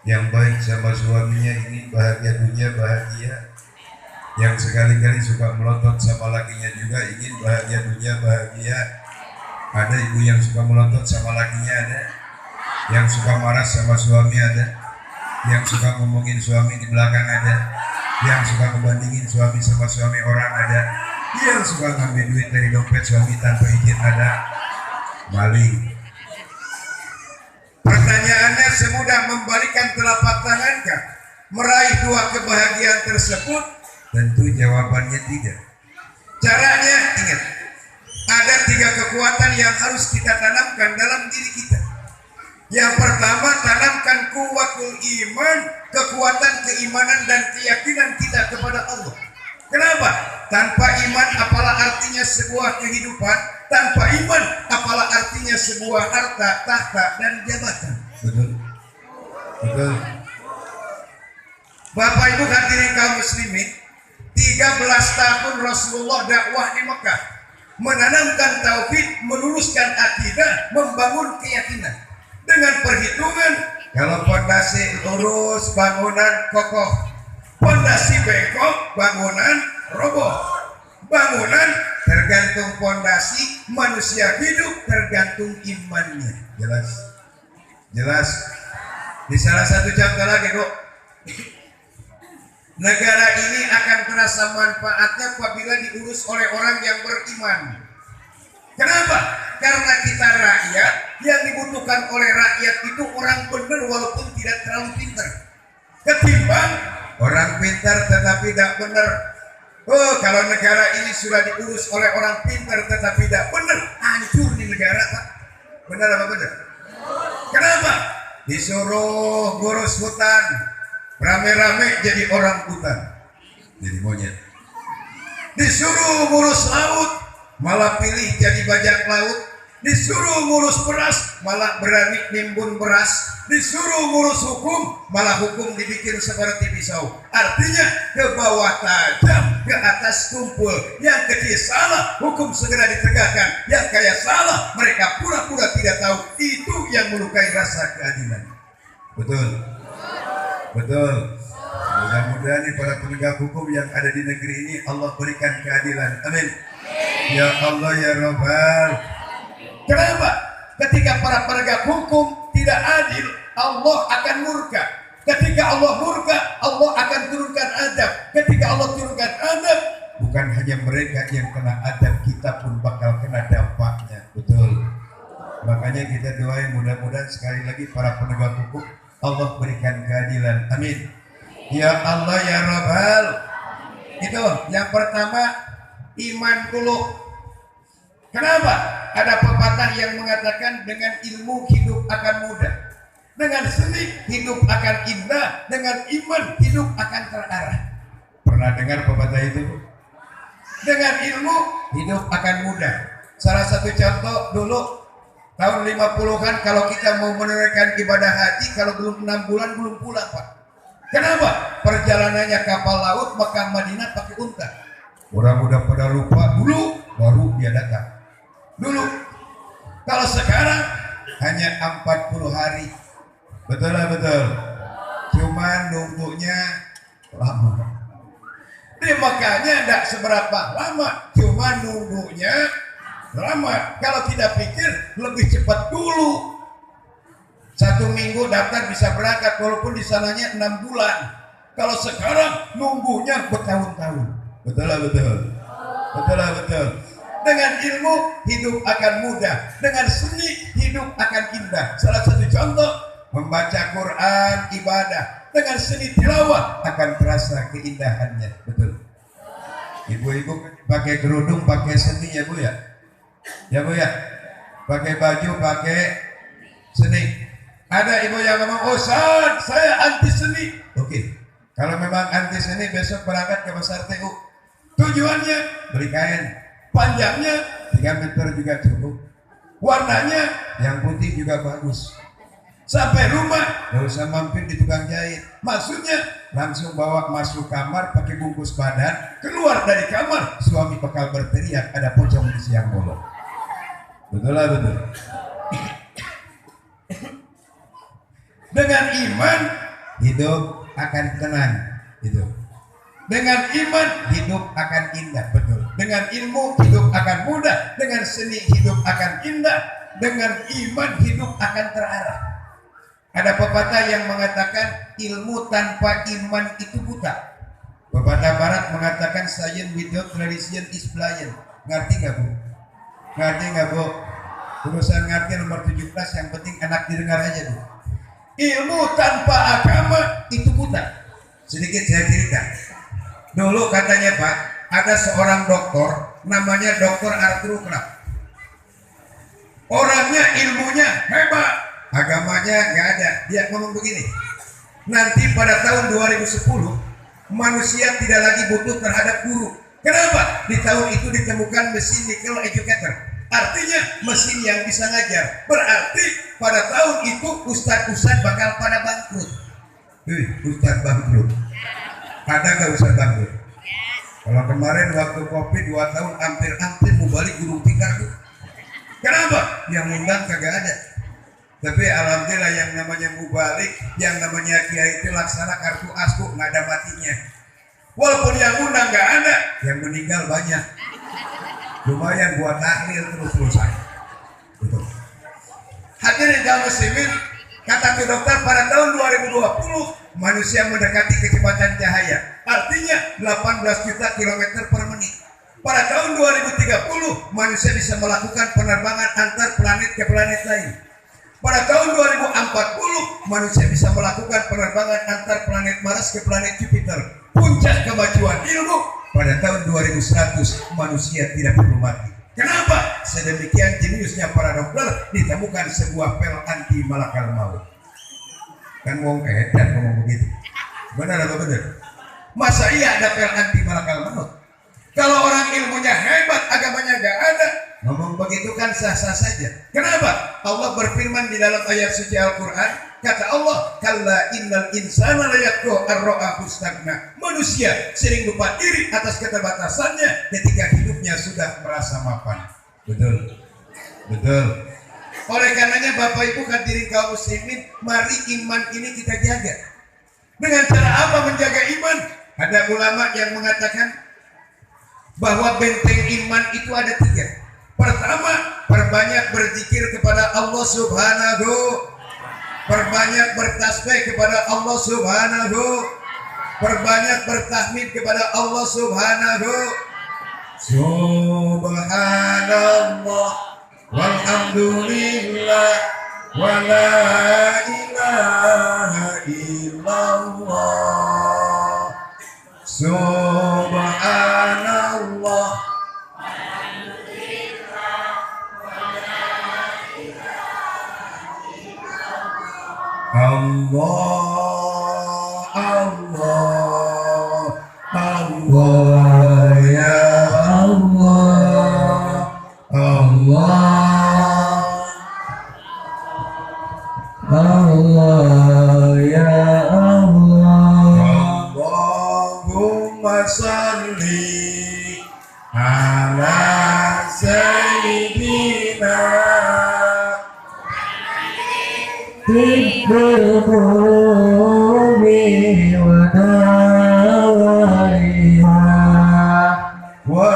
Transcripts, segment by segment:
yang baik sama suaminya ingin bahagia dunia bahagia, yang sekali-kali suka melotot sama lakinya juga ingin bahagia dunia bahagia. Ada ibu yang suka melotot sama lakinya, ada yang suka marah sama suami, ada yang suka ngomongin suami di belakang, ada yang suka ngebandingin suami sama suami orang, ada yang suka ngambil duit dari dompet suami tanpa izin, ada maling. Pertanyaannya semudah membalikan telapak tangankah meraih dua kebahagiaan tersebut? Tentu jawabannya tidak. Caranya ingat, ada tiga kekuatan yang harus kita tanamkan dalam diri kita. Yang pertama, tanamkan kuwatul iman, kekuatan keimanan dan keyakinan kita kepada Allah. Kenapa? Tanpa iman apalah artinya sebuah kehidupan, tanpa iman apalah artinya sebuah harta, tahta dan jabatan. Betul? Betul. Bapak Ibu hadirin kaum muslimin, 13 tahun Rasulullah dakwah di Mekah, menanamkan tauhid, meluruskan akidah, membangun keyakinan dengan perhitungan kalau pondasi lurus bangunan kokoh, pondasi bengkok bangunan roboh. Bangunan tergantung pondasi, manusia hidup tergantung imannya. Jelas? Jelas? Di salah satu contoh lagi kok, negara ini akan terasa manfaatnya apabila diurus oleh orang yang beriman. Kenapa? Karena kita rakyat, yang dibutuhkan oleh rakyat itu orang benar walaupun tidak terlalu pintar. Ketimbang orang pintar tetapi tidak benar. Oh, kalau negara ini sudah diurus oleh orang pintar tetapi tidak benar, hancur di negara, Pak. Benar apa benar? Kenapa? Disuruh ngurus hutan, rame-rame jadi orang hutan, jadi monyet. Disuruh ngurus laut, malah pilih jadi bajak laut. Disuruh ngurus beras, malah berani nimbun beras. Disuruh ngurus hukum, malah hukum dibikin seperti pisau. Artinya ke bawah tajam, ke atas tumpul. Yang kecil salah, hukum segera ditegakkan. Yang kaya salah, mereka pura-pura tidak tahu. Itu yang melukai rasa keadilan. Betul? Betul. Mudah-mudahan nih para penegak hukum yang ada di negeri ini Allah berikan keadilan. Amin. Ya Allah ya Rabbal. Kenapa? Ketika para penegak hukum tidak adil, Allah akan murka. Ketika Allah murka, Allah akan turunkan adab. Ketika Allah turunkan adab, bukan hanya mereka yang kena adab, kita pun bakal kena dampaknya. Betul. Makanya kita doain mudah-mudahan sekali lagi para penegak hukum Allah berikan keadilan. Amin. Ya Allah ya Rabbal. Itu yang pertama, iman dulu. Kenapa? Ada pepatah yang mengatakan dengan ilmu hidup akan mudah, dengan seni hidup akan indah, dengan iman hidup akan terarah. Pernah dengar pepatah itu? Dengan ilmu hidup akan mudah. Salah satu contoh dulu tahun 50-an kalau kita mau menunaikan ibadah haji, kalau belum 6 bulan belum pulang, Pak. Kenapa? Perjalanannya kapal laut Mekah Madinah pakai unta. Orang udah pada lupa dulu, baru dia datang. Dulu, kalau sekarang hanya 40 hari. Betul lah, betul. Cuman nunggunya lama. Di Mekahnya tidak seberapa lama, cuman nunggunya lama. Kalau tidak pikir lebih cepat dulu. 1 minggu daftar bisa berangkat walaupun di sananya 6 bulan. Kalau sekarang nunggunya bertahun-tahun. Betul lah, betul. Betul lah, betul. Dengan ilmu hidup akan mudah, dengan seni hidup akan indah. Salah satu contoh, membaca Quran ibadah, dengan seni tilawah akan terasa keindahannya. Betul. Ibu-ibu pakai kerudung, pakai seni ya Bu ya? Ya Bu ya? Pakai baju, pakai seni. Ada ibu yang ngomong, oh saya anti seni. Oke, kalau memang anti seni besok berangkat ke pasar TU. Tujuannya beli kain. Panjangnya 3 meter juga cukup. Warnanya yang putih juga bagus. Sampai rumah gak usah mampir di tukang jahit. Maksudnya langsung bawa masuk kamar pakai bungkus badan. Keluar dari kamar suami bakal berteriak ada pocong di siang bolong. Betul lah, betul. Dengan iman hidup akan tenang. Itu. Dengan iman hidup akan indah, betul. Dengan ilmu hidup akan mudah. Dengan seni hidup akan indah. Dengan iman hidup akan terarah. Ada pepatah yang mengatakan ilmu tanpa iman itu buta. Pepatah barat mengatakan science without tradition is blind. Ngerti nggak bu? Ngerti nggak bu? Urusan ngerti nomor 17, yang penting enak didengar aja bu. Ilmu tanpa agama itu buta. Sedikit saya cerita. Dulu katanya Pak, ada seorang dokter namanya Dr. Arthur Clarke. Orangnya ilmunya hebat, agamanya nggak ada. Dia ngomong begini, nanti pada tahun 2010 manusia tidak lagi butuh terhadap guru. Kenapa? Di tahun itu ditemukan mesin nickel educator. Artinya mesin yang bisa ngajar. Berarti pada tahun itu ustadz-ustadz bakal pada bangkrut. Ustadz bangkrut. Ada nggak ustadz bangkrut? Kalau kemarin waktu COVID 2 tahun hampir mau balik guru tikar tuh. Kenapa? Yang undang kagak ada. Tapi alhamdulillah yang namanya mubalik, yang namanya kiai itu laksana kartu asku, nggak ada matinya. Walaupun yang undang nggak ada, yang meninggal banyak. Lumayan buat tahlil terus-terusan. Betul. Hadirin kaum muslimin, kata ke dokter pada tahun 2020 manusia mendekati kecepatan cahaya. Artinya 18 juta kilometer per menit. Pada tahun 2030 manusia bisa melakukan penerbangan antar planet ke planet lain. Pada tahun 2040 manusia bisa melakukan penerbangan antar planet Mars ke planet Jupiter. Puncak kemajuan ilmu pada tahun 2100 manusia tidak perlu mati. Kenapa? Sedemikian jeniusnya para dokter ditemukan sebuah pel anti malakal maut. Kan ngomong dan ngomong begitu. Benar apa benar? Masa iya ada pel anti malakal maut? Kalau orang ilmunya hebat, agamanya gak ada, ngomong begitu kan sah-sah saja. Kenapa? Allah berfirman di dalam ayat suci Al-Quran, kata Allah, kalla innal insana layatqa ar-ra'ahu stagna. Manusia sering lupa diri atas keterbatasannya ketika hidupnya sudah merasa mapan. Betul. Betul. Oleh karenanya Bapak Ibu hadirin kaum muslimin, mari iman ini kita jaga. Dengan cara apa menjaga iman? Ada ulama yang mengatakan bahwa benteng iman itu ada 3. Pertama, perbanyak berzikir kepada Allah Subhanahu, perbanyak bertasbih kepada Allah Subhanahu, perbanyak bertahmid kepada Allah Subhanahu. Subhanallah walhamdulillah wa la ilaha illallah. Subhanallah walhamdulillah wa la ilaha illallah. Allah Allah Allah ya Allah Allah Allah ya Allah. Allahumma salli ala sayyidina tibbul qulubi wa dawaiha wa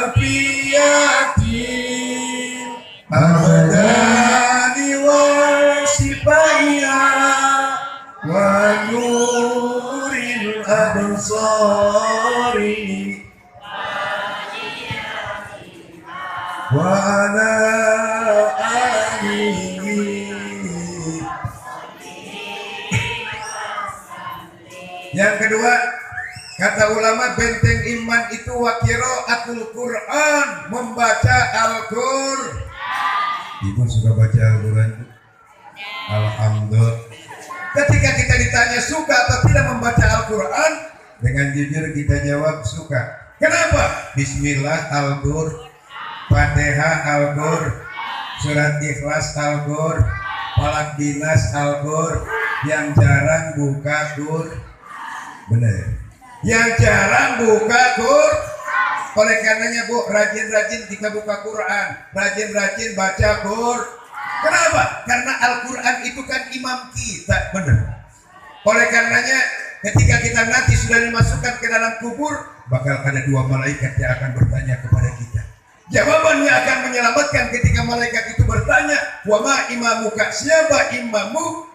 afiyatin abdani wa sifaiha wa nuril absari wa ala alihi. Yang kedua, kata ulama benteng iman itu wa qiraatul Quran, membaca Al-Qur'an. Ibu suka baca Al-Quran? Alhamdulillah. Ketika kita ditanya suka atau tidak membaca Al-Quran, dengan jujur kita jawab suka. Kenapa? Bismillah Al-Qur'an, Fatihah Al-Qur'an, Surat Ikhlas Al-Qur'an, Falak Binas Al-Qur'an. Yang jarang buka Qur'an. Benar. Yang jarang buka Qur'an. Oleh karenanya Bu, rajin-rajin kita buka Quran, rajin-rajin baca Qur'an. Kenapa? Karena Al-Quran itu kan imam kita, benar. Oleh karenanya ketika kita nanti sudah dimasukkan ke dalam kubur, bakal ada dua malaikat yang akan bertanya kepada kita. Jawabannya akan menyelamatkan ketika malaikat itu bertanya, wa ma imamuka, siapa imammu?